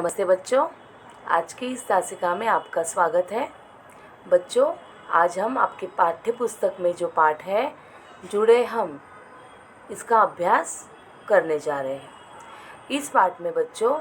नमस्ते बच्चों, आज की इस तासिका में आपका स्वागत है। बच्चों, आज हम आपके पाठ्य पुस्तक में जो पाठ है जुड़े हम, इसका अभ्यास करने जा रहे हैं। इस पाठ में बच्चों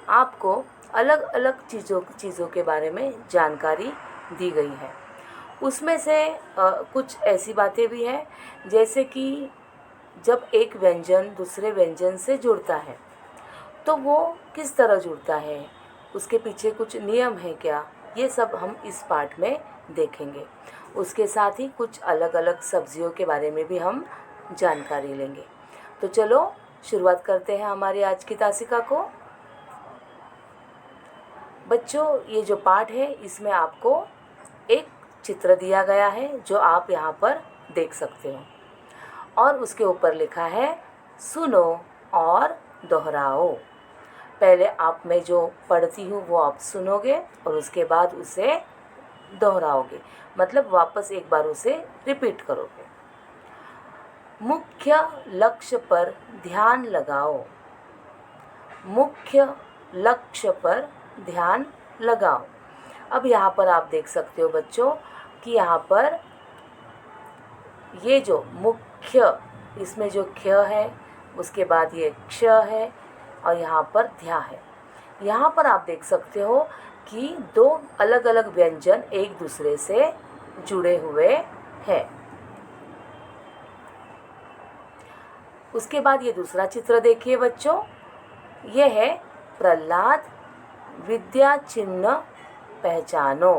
आपको अलग अलग चीज़ों के बारे में जानकारी दी गई है। उसमें से कुछ ऐसी बातें भी हैं जैसे कि जब एक व्यंजन दूसरे व्यंजन से जुड़ता है तो वो किस तरह जुड़ता है, उसके पीछे कुछ नियम है क्या, ये सब हम इस पाठ में देखेंगे। उसके साथ ही कुछ अलग अलग सब्जियों के बारे में भी हम जानकारी लेंगे। तो चलो शुरुआत करते हैं हमारी आज की तासिका को। बच्चों, ये जो पाठ है इसमें आपको एक चित्र दिया गया है जो आप यहाँ पर देख सकते हो और उसके ऊपर लिखा है सुनो और दोहराओ। पहले मैं जो पढ़ती हूँ वो आप सुनोगे और उसके बाद उसे दोहराओगे, मतलब वापस एक बार उसे रिपीट करोगे। मुख्य लक्ष्य पर ध्यान लगाओ। मुख्य लक्ष्य पर ध्यान लगाओ। अब यहाँ पर आप देख सकते हो बच्चों कि यहाँ पर ये जो मुख्य, इसमें जो ख्य है उसके बाद ये क्ष है और यहाँ पर ध्या है। यहाँ पर आप देख सकते हो कि दो अलग अलग व्यंजन एक दूसरे से जुड़े हुए हैं। उसके बाद ये दूसरा चित्र देखिए बच्चों, ये है प्रहलाद विद्या चिन्ह पहचानो।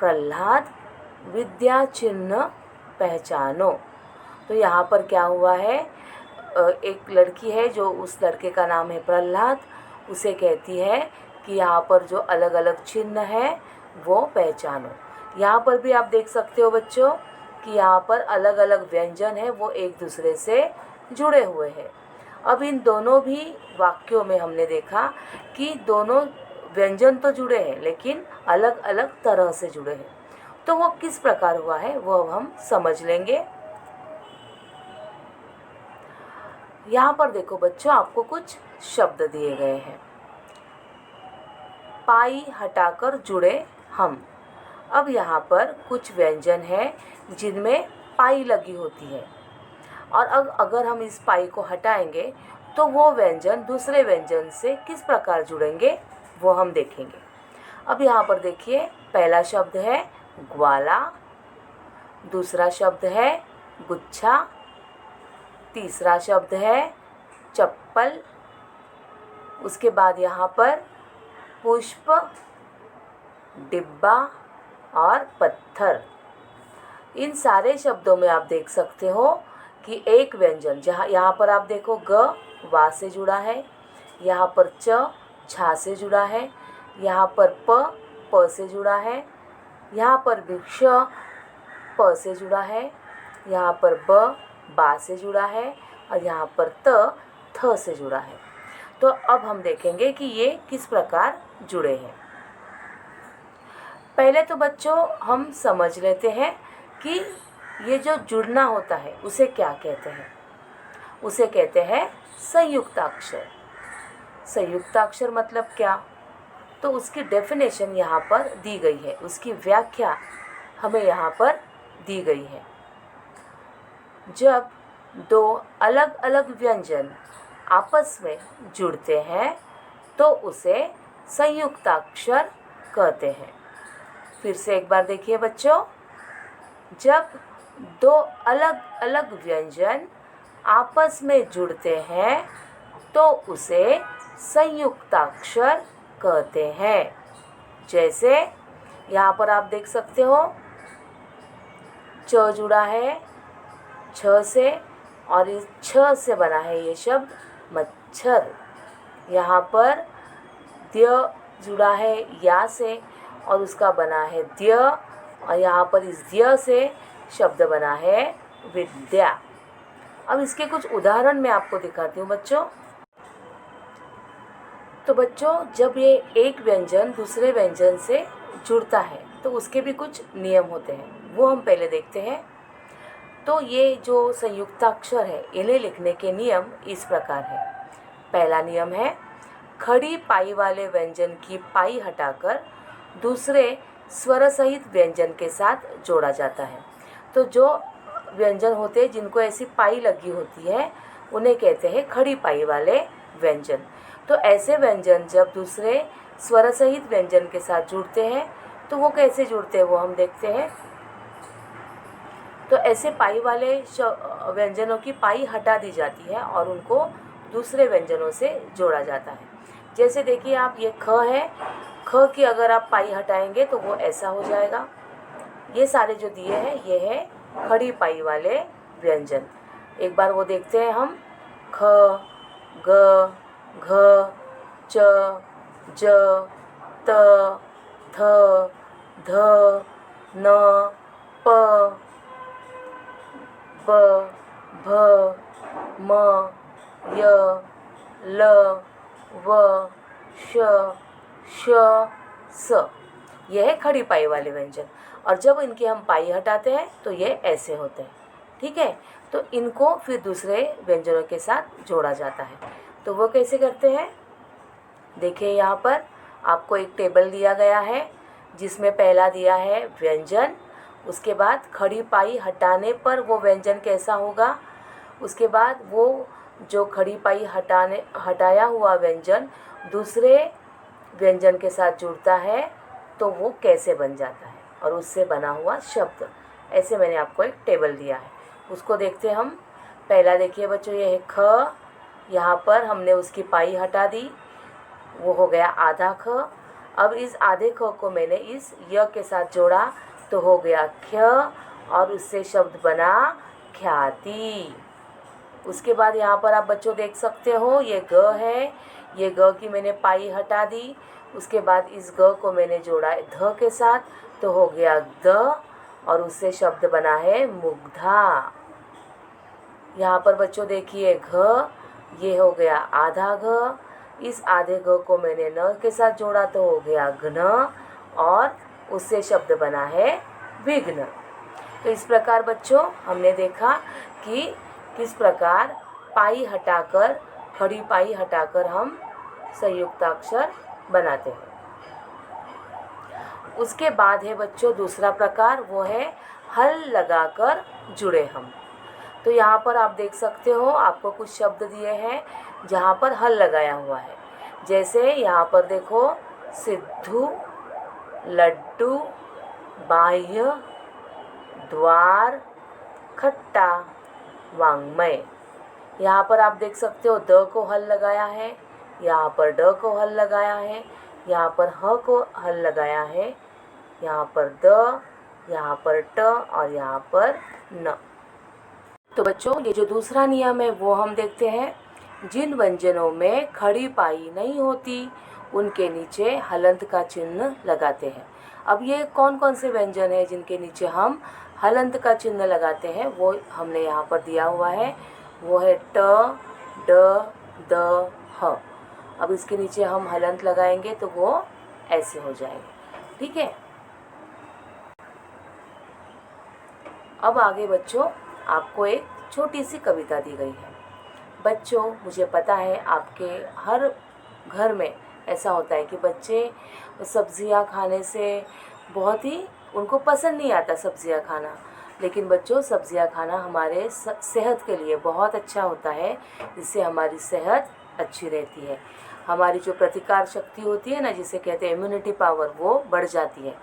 प्रहलाद विद्या चिन्ह पहचानो। तो यहाँ पर क्या हुआ है, एक लड़की है जो, उस लड़के का नाम है प्रहलाद, उसे कहती है कि यहाँ पर जो अलग अलग चिन्ह है वो पहचानो। यहाँ पर भी आप देख सकते हो बच्चों कि यहाँ पर अलग अलग व्यंजन है वो एक दूसरे से जुड़े हुए हैं। अब इन दोनों भी वाक्यों में हमने देखा कि दोनों व्यंजन तो जुड़े हैं लेकिन अलग अलग तरह से जुड़े हैं। तो वो किस प्रकार हुआ है वो अब हम समझ लेंगे। यहाँ पर देखो बच्चों, आपको कुछ शब्द दिए गए हैं। पाई हटाकर जुड़े हम। अब यहाँ पर कुछ व्यंजन है जिनमें पाई लगी होती है और अगर हम इस पाई को हटाएंगे तो वो व्यंजन दूसरे व्यंजन से किस प्रकार जुड़ेंगे वो हम देखेंगे। अब यहाँ पर देखिए, पहला शब्द है ग्वाला, दूसरा शब्द है गुच्छा, तीसरा शब्द है चप्पल, उसके बाद यहाँ पर पुष्प, डिब्बा और पत्थर। इन सारे शब्दों में आप देख सकते हो कि एक व्यंजन, जहाँ यहाँ पर आप देखो ग वा से जुड़ा है, यहाँ पर च छा से जुड़ा है, यहाँ पर प से जुड़ा है, यहाँ पर भी श प से जुड़ा है, यहाँ पर बा से जुड़ा है और यहाँ पर थ से जुड़ा है। तो अब हम देखेंगे कि ये किस प्रकार जुड़े हैं। पहले तो बच्चों हम समझ लेते हैं कि ये जो जुड़ना होता है उसे क्या कहते हैं। उसे कहते हैं संयुक्ताक्षर। संयुक्ताक्षर मतलब क्या, तो उसकी डेफिनेशन यहाँ पर दी गई है, उसकी व्याख्या हमें यहाँ पर दी गई है। जब दो अलग अलग व्यंजन आपस में जुड़ते हैं तो उसे संयुक्ताक्षर कहते हैं। फिर से एक बार देखिए बच्चों, जब दो अलग अलग व्यंजन आपस में जुड़ते हैं तो उसे संयुक्ताक्षर कहते हैं। जैसे यहाँ पर आप देख सकते हो च जुड़ा है छ से और इस छ से बना है ये शब्द मच्छर। यहाँ पर द्य जुड़ा है या से और उसका बना है द्य और यहाँ पर इस द्य से शब्द बना है विद्या। अब इसके कुछ उदाहरण मैं आपको दिखाती हूँ बच्चों। तो बच्चों, जब ये एक व्यंजन दूसरे व्यंजन से जुड़ता है तो उसके भी कुछ नियम होते हैं, वो हम पहले देखते हैं। तो ये जो संयुक्ताक्षर है इन्हें लिखने के नियम इस प्रकार है। पहला नियम है खड़ी पाई वाले व्यंजन की पाई हटाकर दूसरे स्वर सहित व्यंजन के साथ जोड़ा जाता है। तो जो व्यंजन होते हैं जिनको ऐसी पाई लगी होती है उन्हें कहते हैं खड़ी पाई वाले व्यंजन। तो ऐसे व्यंजन जब दूसरे स्वर सहित व्यंजन के साथ जुड़ते हैं तो वो कैसे जुड़ते हैं वो हम देखते हैं। तो ऐसे पाई वाले व्यंजनों की पाई हटा दी जाती है और उनको दूसरे व्यंजनों से जोड़ा जाता है। जैसे देखिए आप, ये ख है, ख की अगर आप पाई हटाएंगे तो वो ऐसा हो जाएगा। ये सारे जो दिए हैं ये है खड़ी पाई वाले व्यंजन। एक बार वो देखते हैं हम। ख, ग, घ, च, ज, त, थ, ध, न, प, ब, भ, म, य, ल, व, श, श, स। यह है खड़ी पाई वाले व्यंजन। और जब इनकी हम पाई हटाते हैं तो ये ऐसे होते हैं। ठीक है, तो इनको फिर दूसरे व्यंजनों के साथ जोड़ा जाता है। तो वो कैसे करते हैं, देखिए यहाँ पर आपको एक टेबल दिया गया है जिसमें पहला दिया है व्यंजन, उसके बाद खड़ी पाई हटाने पर वो व्यंजन कैसा होगा, उसके बाद वो जो खड़ी पाई हटाया हुआ व्यंजन दूसरे व्यंजन के साथ जुड़ता है तो वो कैसे बन जाता है और उससे बना हुआ शब्द। ऐसे मैंने आपको एक टेबल दिया है, उसको देखते हम। पहला देखिए बच्चों, ये है ख, यहाँ पर हमने उसकी पाई हटा दी, वो हो गया आधा ख। अब इस आधे ख को मैंने इस य के साथ जोड़ा तो हो गया ख्य और उससे शब्द बना ख्याति। उसके बाद यहाँ पर आप बच्चों देख सकते हो ये ग है, ये ग की मैंने पाई हटा दी, उसके बाद इस ग को मैंने जोड़ा ध के साथ तो हो गया द और उससे शब्द बना है मुग्धा। यहाँ पर बच्चों देखिए घ, ये हो गया आधा घ, इस आधे घ को मैंने न के साथ जोड़ा तो हो गया घ्न और उससे शब्द बना है विघ्न। तो इस प्रकार बच्चों हमने देखा कि किस प्रकार पाई हटाकर, खड़ी पाई हटाकर हम संयुक्ताक्षर बनाते हैं। उसके बाद है बच्चों दूसरा प्रकार, वो है हल लगाकर जुड़े हम। तो यहाँ पर आप देख सकते हो आपको कुछ शब्द दिए हैं जहाँ पर हल लगाया हुआ है। जैसे यहाँ पर देखो सिद्धू, लड्डू, बाह्य, द्वार, खट्टा, वांग्मय। यहाँ पर आप देख सकते हो द को हल लगाया है, यहाँ पर ड को हल लगाया है, यहाँ पर ह को हल लगाया है, यहाँ पर द, यहाँ पर ट और यहाँ पर न। तो बच्चों ये जो दूसरा नियम है वो हम देखते हैं। जिन व्यंजनों में खड़ी पाई नहीं होती उनके नीचे हलंत का चिन्ह लगाते हैं। अब ये कौन कौन से व्यंजन हैं जिनके नीचे हम हलंत का चिन्ह लगाते हैं वो हमने यहाँ पर दिया हुआ है। वो है ट, ड, द, ह। अब इसके नीचे हम हलंत लगाएंगे तो वो ऐसे हो जाएंगे। ठीक है, अब आगे बच्चों आपको एक छोटी सी कविता दी गई है। बच्चों मुझे पता है आपके हर घर में ऐसा होता है कि बच्चे सब्जियां खाने से बहुत ही उनको पसंद नहीं आता सब्जियां खाना, लेकिन बच्चों सब्जियां खाना हमारे सेहत के लिए बहुत अच्छा होता है। इससे हमारी सेहत अच्छी रहती है, हमारी जो प्रतिकार शक्ति होती है ना, जिसे कहते हैं इम्यूनिटी पावर, वो बढ़ जाती है।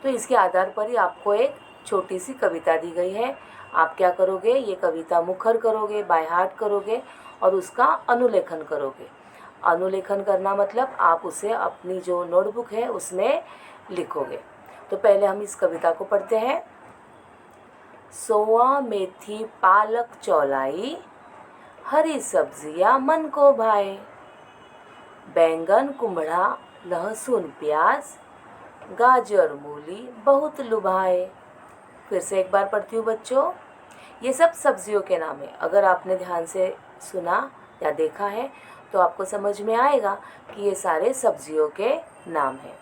तो इसके आधार पर ही आपको एक छोटी सी कविता दी गई है। आप क्या करोगे, ये कविता मुखर करोगे, बाय हार्ट करोगे और उसका अनुलेखन करोगे। अनुलेखन करना मतलब आप उसे अपनी जो नोटबुक है उसमें लिखोगे। तो पहले हम इस कविता को पढ़ते हैं। सोआ, मेथी, पालक, चौलाई, हरी सब्जियां मन को भाए, बैंगन, कुमड़ा, लहसुन, प्याज, गाजर, मूली बहुत लुभाए। फिर से एक बार पढ़ती हूँ बच्चों। ये सब सब्जियों के नाम है। अगर आपने ध्यान से सुना या देखा है तो आपको समझ में आएगा कि ये सारे सब्जियों के नाम हैं।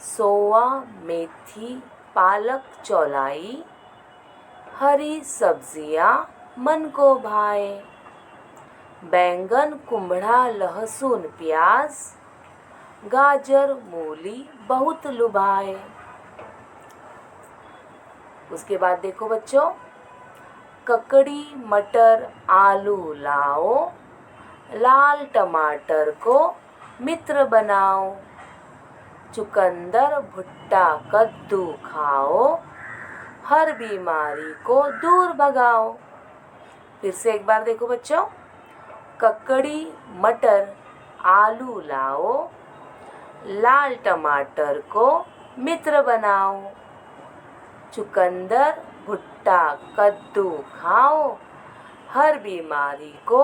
सोआ, मेथी, पालक, चौलाई, हरी सब्जियां मन को भाए, बैंगन, कुम्हड़ा, लहसुन, प्याज, गाजर, मूली बहुत लुभाए। उसके बाद देखो बच्चों, ककड़ी, मटर, आलू लाओ, लाल टमाटर को मित्र बनाओ, चुकंदर, भुट्टा, कद्दू खाओ, हर बीमारी को दूर भगाओ। फिर से एक बार देखो बच्चों, ककड़ी, मटर, आलू लाओ, लाल टमाटर को मित्र बनाओ, चुकंदर, भुट्टा, कद्दू खाओ, हर बीमारी को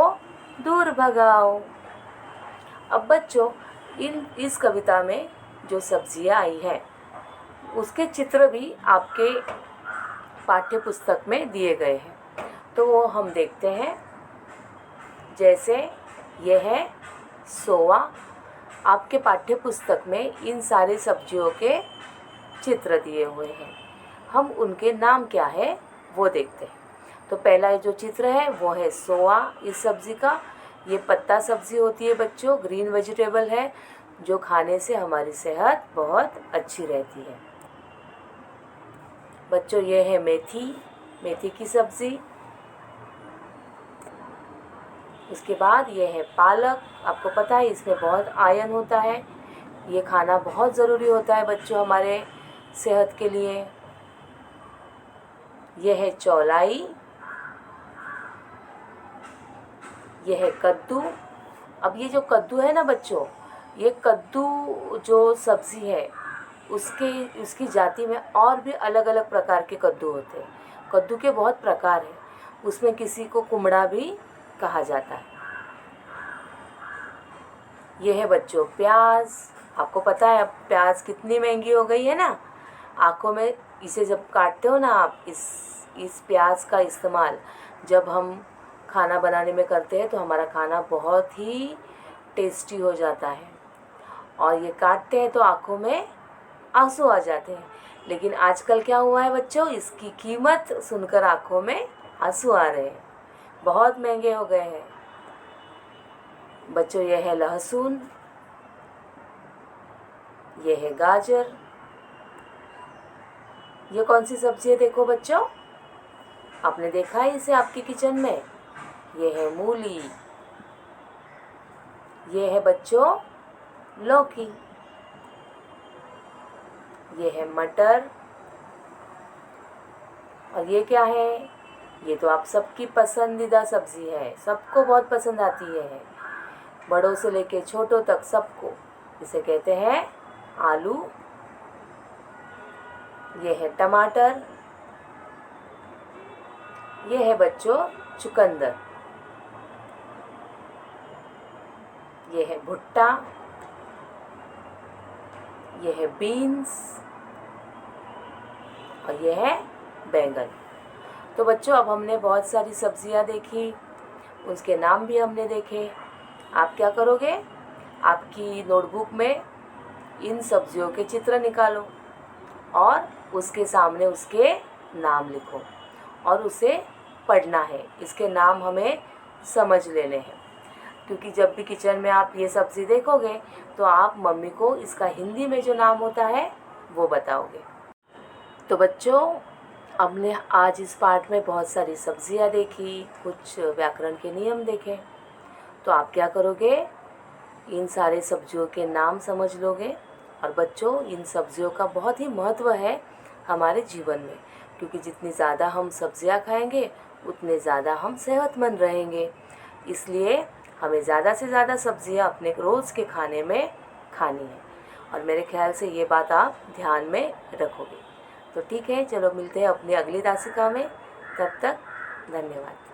दूर भगाओ। अब बच्चों, इस कविता में जो सब्जियां आई हैं उसके चित्र भी आपके पाठ्य पुस्तक में दिए गए हैं, तो वो हम देखते हैं। जैसे यह है सोआ। आपके पाठ्य पुस्तक में इन सारी सब्जियों के चित्र दिए हुए हैं, हम उनके नाम क्या है वो देखते हैं। तो पहला जो चित्र है वो है सोआ इस सब्ज़ी का। ये पत्ता सब्ज़ी होती है बच्चों, ग्रीन वेजिटेबल है जो खाने से हमारी सेहत बहुत अच्छी रहती है। बच्चों ये है मेथी, मेथी की सब्ज़ी। उसके बाद ये है पालक। आपको पता है इसमें बहुत आयरन होता है, ये खाना बहुत ज़रूरी होता है बच्चों हमारे सेहत के लिए। यह है चौलाई, यह है कद्दू। अब ये जो कद्दू है ना बच्चों, ये कद्दू जो सब्ज़ी है उसकी जाति में और भी अलग अलग प्रकार के कद्दू होते हैं। कद्दू के बहुत प्रकार हैं, उसमें किसी को कुम्हड़ा भी कहा जाता है। यह है बच्चों प्याज। आपको पता है अब प्याज कितनी महंगी हो गई है ना। आँखों में इसे जब काटते हो ना आप, इस प्याज का इस्तेमाल जब हम खाना बनाने में करते हैं तो हमारा खाना बहुत ही टेस्टी हो जाता है। और ये काटते हैं तो आँखों में आंसू आ जाते हैं। लेकिन आजकल क्या हुआ है बच्चों, इसकी कीमत सुनकर आँखों में आंसू आ रहे हैं, बहुत महंगे हो गए हैं। बच्चों यह है लहसुन, यह है गाजर। ये कौन सी सब्जी है देखो बच्चों, आपने देखा है इसे आपके किचन में। यह है मूली, यह है बच्चों लौकी, ये है मटर, और ये क्या है, ये तो आप सबकी पसंदीदा सब्जी है, सबको बहुत पसंद आती है, बड़ों से लेके छोटों तक सबको। इसे कहते हैं आलू। ये है टमाटर, ये है बच्चों चुकंदर, ये है भुट्टा, ये है बीन्स, और ये है बैंगन। तो बच्चों अब हमने बहुत सारी सब्जियां देखी, उसके नाम भी हमने देखे। आप क्या करोगे, आपकी नोटबुक में इन सब्जियों के चित्र निकालो और उसके सामने उसके नाम लिखो और उसे पढ़ना है। इसके नाम हमें समझ लेने हैं, क्योंकि जब भी किचन में आप ये सब्ज़ी देखोगे तो आप मम्मी को इसका हिंदी में जो नाम होता है वो बताओगे। तो बच्चों हमने आज इस पाठ में बहुत सारी सब्जियां देखी, कुछ व्याकरण के नियम देखे। तो आप क्या करोगे, इन सारे सब्जियों के नाम समझ लोगे। और बच्चों इन सब्जियों का बहुत ही महत्व है हमारे जीवन में, क्योंकि जितनी ज़्यादा हम सब्जियां खाएंगे उतने ज़्यादा हम सेहतमंद रहेंगे। इसलिए हमें ज़्यादा से ज़्यादा सब्जियां अपने रोज़ के खाने में खानी है, और मेरे ख्याल से ये बात आप ध्यान में रखोगे। तो ठीक है, चलो मिलते हैं अपनी अगली दासिका में। तब तक धन्यवाद।